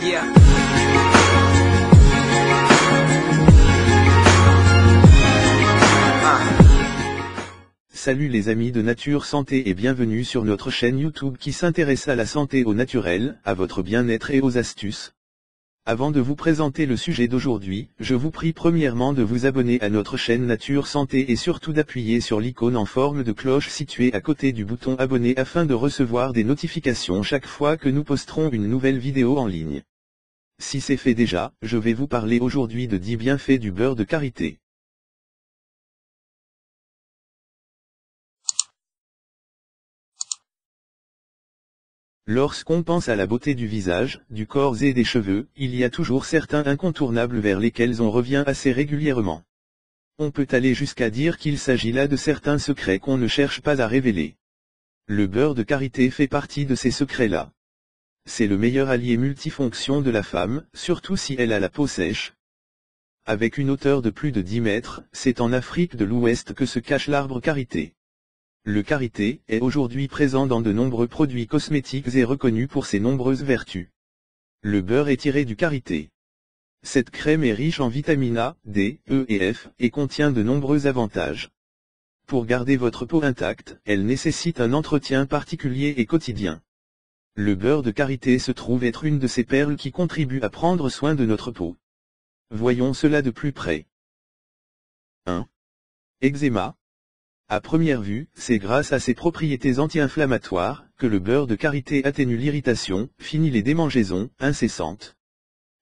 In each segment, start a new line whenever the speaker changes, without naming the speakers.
Yeah.
Salut les amis de Nature Santé et bienvenue sur notre chaîne YouTube qui s'intéresse à la santé au naturel, à votre bien-être et aux astuces. Avant de vous présenter le sujet d'aujourd'hui, je vous prie premièrement de vous abonner à notre chaîne Nature Santé et surtout d'appuyer sur l'icône en forme de cloche située à côté du bouton abonner afin de recevoir des notifications chaque fois que nous posterons une nouvelle vidéo en ligne. Si c'est fait déjà, je vais vous parler aujourd'hui de 10 bienfaits du beurre de karité. Lorsqu'on pense à la beauté du visage, du corps et des cheveux, il y a toujours certains incontournables vers lesquels on revient assez régulièrement. On peut aller jusqu'à dire qu'il s'agit là de certains secrets qu'on ne cherche pas à révéler. Le beurre de karité fait partie de ces secrets-là. C'est le meilleur allié multifonction de la femme, surtout si elle a la peau sèche. Avec une hauteur de plus de 10 mètres, c'est en Afrique de l'Ouest que se cache l'arbre karité. Le karité est aujourd'hui présent dans de nombreux produits cosmétiques et reconnu pour ses nombreuses vertus. Le beurre est tiré du karité. Cette crème est riche en vitamines A, D, E et F, et contient de nombreux avantages. Pour garder votre peau intacte, elle nécessite un entretien particulier et quotidien. Le beurre de karité se trouve être une de ces perles qui contribuent à prendre soin de notre peau. Voyons cela de plus près. 1. Eczéma. À première vue, c'est grâce à ses propriétés anti-inflammatoires, que le beurre de karité atténue l'irritation, finit les démangeaisons, incessantes.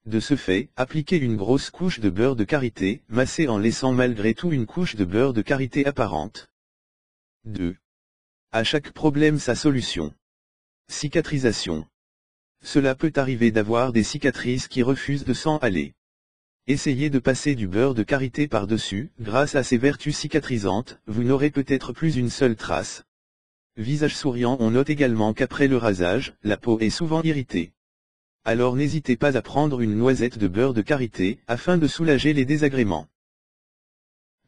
De ce fait, appliquez une grosse couche de beurre de karité, massée en laissant malgré tout une couche de beurre de karité apparente. 2. À chaque problème sa solution. Cicatrisation. Cela peut arriver d'avoir des cicatrices qui refusent de s'en aller. Essayez de passer du beurre de karité par-dessus, grâce à ses vertus cicatrisantes, vous n'aurez peut-être plus une seule trace. Visage souriant. On note également qu'après le rasage, la peau est souvent irritée. Alors n'hésitez pas à prendre une noisette de beurre de karité, afin de soulager les désagréments.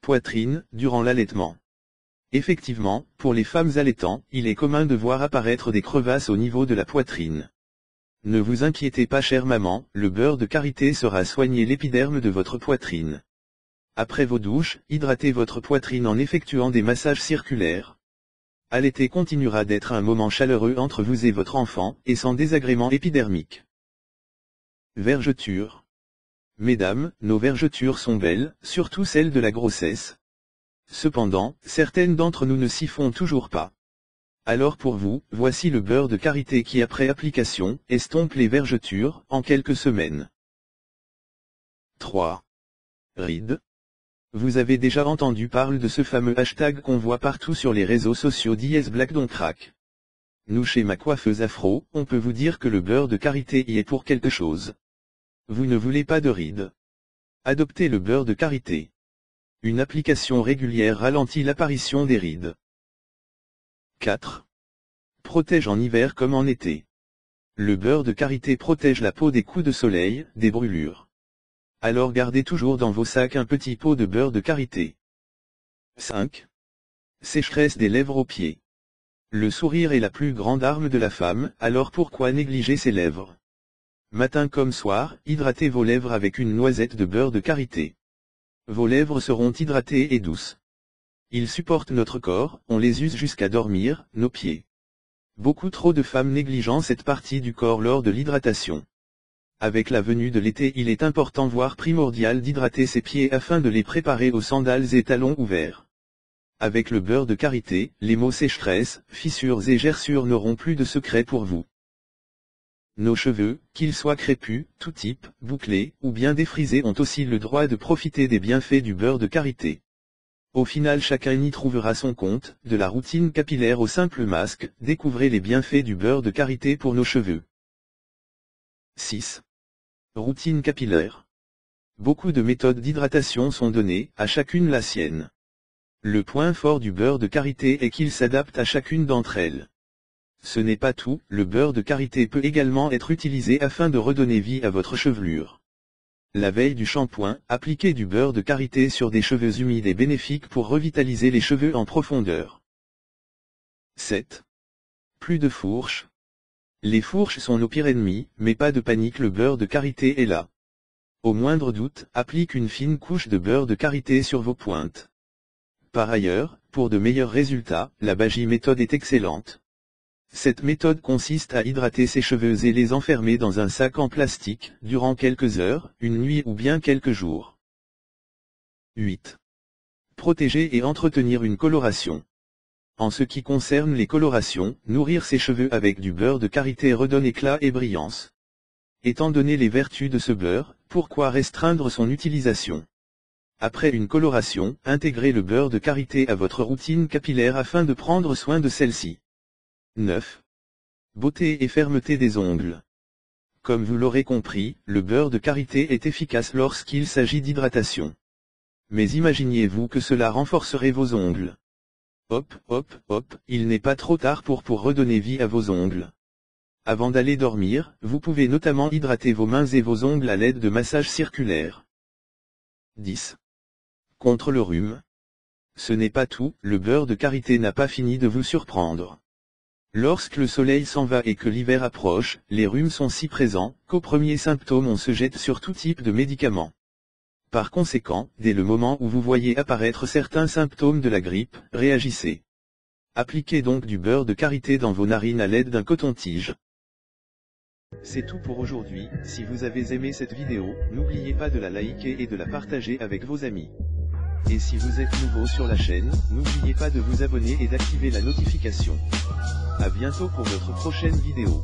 Poitrine, durant l'allaitement. Effectivement, pour les femmes allaitants, il est commun de voir apparaître des crevasses au niveau de la poitrine. Ne vous inquiétez pas chère maman, le beurre de karité saura soigner l'épiderme de votre poitrine. Après vos douches, hydratez votre poitrine en effectuant des massages circulaires. Allaiter continuera d'être un moment chaleureux entre vous et votre enfant, et sans désagrément épidermique. Vergetures. Mesdames, nos vergetures sont belles, surtout celles de la grossesse. Cependant, certaines d'entre nous ne s'y font toujours pas. Alors pour vous, voici le beurre de karité qui après application, estompe les vergetures, en quelques semaines. 3. Rides. Vous avez déjà entendu parler de ce fameux hashtag qu'on voit partout sur les réseaux sociaux #BlackDon'tCrack. Nous chez ma coiffeuse afro, on peut vous dire que le beurre de karité y est pour quelque chose. Vous ne voulez pas de rides? Adoptez le beurre de karité. Une application régulière ralentit l'apparition des rides. 4. Protège en hiver comme en été. Le beurre de karité protège la peau des coups de soleil, des brûlures. Alors gardez toujours dans vos sacs un petit pot de beurre de karité. 5. Sécheresse des lèvres aux pieds. Le sourire est la plus grande arme de la femme, alors pourquoi négliger ses lèvres? Matin comme soir, hydratez vos lèvres avec une noisette de beurre de karité. Vos lèvres seront hydratées et douces. Ils supportent notre corps, on les use jusqu'à dormir, nos pieds. Beaucoup trop de femmes négligent cette partie du corps lors de l'hydratation. Avec la venue de l'été, il est important voire primordial d'hydrater ses pieds afin de les préparer aux sandales et talons ouverts. Avec le beurre de karité, les maux sécheresse, fissures et gerçures n'auront plus de secret pour vous. Nos cheveux, qu'ils soient crépus, tout type, bouclés, ou bien défrisés ont aussi le droit de profiter des bienfaits du beurre de karité. Au final chacun y trouvera son compte, de la routine capillaire au simple masque, découvrez les bienfaits du beurre de karité pour nos cheveux. 6. Routine capillaire. Beaucoup de méthodes d'hydratation sont données, à chacune la sienne. Le point fort du beurre de karité est qu'il s'adapte à chacune d'entre elles. Ce n'est pas tout, le beurre de karité peut également être utilisé afin de redonner vie à votre chevelure. La veille du shampoing, appliquez du beurre de karité sur des cheveux humides et bénéfique pour revitaliser les cheveux en profondeur. 7. Plus de fourches. Les fourches sont nos pires ennemis, mais pas de panique, le beurre de karité est là. Au moindre doute, applique une fine couche de beurre de karité sur vos pointes. Par ailleurs, pour de meilleurs résultats, la Bagi méthode est excellente. Cette méthode consiste à hydrater ses cheveux et les enfermer dans un sac en plastique, durant quelques heures, une nuit ou bien quelques jours. 8. Protéger et entretenir une coloration. En ce qui concerne les colorations, nourrir ses cheveux avec du beurre de karité redonne éclat et brillance. Étant donné les vertus de ce beurre, pourquoi restreindre son utilisation? Après une coloration, intégrez le beurre de karité à votre routine capillaire afin de prendre soin de celle-ci. 9. Beauté et fermeté des ongles. Comme vous l'aurez compris, le beurre de karité est efficace lorsqu'il s'agit d'hydratation. Mais imaginez-vous que cela renforcerait vos ongles. Hop, hop, hop, il n'est pas trop tard pour redonner vie à vos ongles. Avant d'aller dormir, vous pouvez notamment hydrater vos mains et vos ongles à l'aide de massages circulaires. 10. Contre le rhume. Ce n'est pas tout, le beurre de karité n'a pas fini de vous surprendre. Lorsque le soleil s'en va et que l'hiver approche, les rhumes sont si présents, qu'aux premiers symptômes on se jette sur tout type de médicaments. Par conséquent, dès le moment où vous voyez apparaître certains symptômes de la grippe, réagissez. Appliquez donc du beurre de karité dans vos narines à l'aide d'un coton-tige. C'est tout pour aujourd'hui. Si vous avez aimé cette vidéo, n'oubliez pas de la liker et de la partager avec vos amis. Et si vous êtes nouveau sur la chaîne, n'oubliez pas de vous abonner et d'activer la notification. À bientôt pour notre prochaine vidéo.